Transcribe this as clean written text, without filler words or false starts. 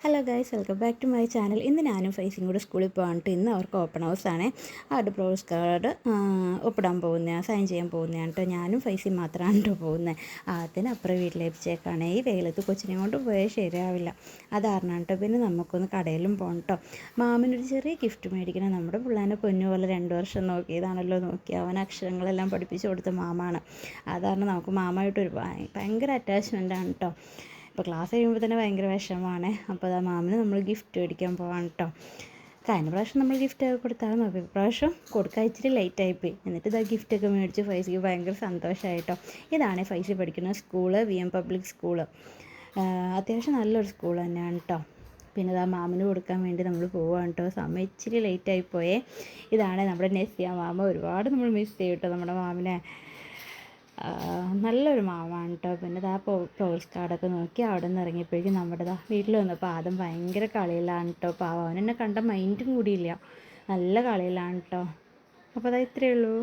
Hello guys, welcome back to my channel. ഇന്ന് ഞാനും ഫൈസിയും കൂടെ സ്കൂളിൽ പോകാനിട്ട് ഇന്ന് അവർക്ക് ഓപ്പൺ ഹൗസാണ്. അവരുടെ പ്രോഗ്രസ് കാർഡ് ഒപ്പിടാൻ പോകുന്നതാണ്, സൈൻ ചെയ്യാൻ പോകുന്നതാണ് കേട്ടോ. ഞാനും ഫൈസിയും മാത്രമാണ് കേട്ടോ പോകുന്നത്. അതിനപ്പുറം വീട്ടിലേപ്പിച്ചേക്കാണ്. ഈ വെയിലത്ത് കൊച്ചിനെ കൊണ്ട് പോയാൽ ശരിയാവില്ല. അതാരണം കേട്ടോ. പിന്നെ നമുക്കൊന്ന് കടയിലും പോകണം കേട്ടോ. മാമിനൊരു ചെറിയ ഗിഫ്റ്റ് മേടിക്കണം. നമ്മുടെ പിള്ളേനെ പൊന്നു പോലെ 2 വർഷം നോക്കിയതാണല്ലോ. അവൻ അക്ഷരങ്ങളെല്ലാം പഠിപ്പിച്ച് കൊടുത്ത മാമാണ്. അതാണ് നമുക്ക് മാമായിട്ടൊരു ഭയങ്കര അറ്റാച്ച്മെൻറ്റാണ് കേട്ടോ. ഇപ്പോൾ ക്ലാസ് കഴിയുമ്പോൾ തന്നെ ഭയങ്കര വിഷമമാണ്. അപ്പോൾ അതാ മാമിന് നമ്മൾ ഗിഫ്റ്റ് മേടിക്കാൻ പോകാൻ കേട്ടോ. കഴിഞ്ഞ പ്രാവശ്യം നമ്മൾ ഗിഫ്റ്റ് കൊടുത്തായിരുന്നു. അപ്പോൾ ഇപ്രാവശ്യം കൊടുക്കാൻ ഇച്ചിരി ലേറ്റായിപ്പോയി. എന്നിട്ട് ഇതാ ഗിഫ്റ്റൊക്കെ മേടിച്ച് ഫൈസിക്ക് ഭയങ്കര സന്തോഷമായിട്ടോ. ഇതാണ് ഫൈസി പഠിക്കുന്ന സ്കൂള്, VM പബ്ലിക് സ്കൂള്. അത്യാവശ്യം നല്ലൊരു സ്കൂൾ തന്നെയാണ് കേട്ടോ. പിന്നെ ഇതാ മാമിന് കൊടുക്കാൻ വേണ്ടി നമ്മൾ പോവുകയാണ് കേട്ടോ. സമയം ഇച്ചിരി ലേറ്റായിപ്പോയേ. ഇതാണ് നമ്മുടെ നെസിയ മാമ. ഒരുപാട് നമ്മൾ മിസ് ചെയ്യും കേട്ടോ നമ്മുടെ മാമിനെ. നല്ലൊരു മാവാണ് കേട്ടോ. പിന്നെ ഇതാ പ്രോഗ്രസ് കാർഡൊക്കെ നോക്കി അവിടെ നിന്ന് ഇറങ്ങിയപ്പോഴേക്കും നമ്മുടെ വീട്ടിൽ വന്നപ്പോൾ ആദ്യം ഭയങ്കര കളിയിലാണ് കേട്ടോ. പാവം, അവൻ എന്നെ കണ്ട മൈൻഡും കൂടിയില്ല. നല്ല കളിയിലാണ് കേട്ടോ. അപ്പോൾ അതാ ഇത്രയേ ഉള്ളൂ.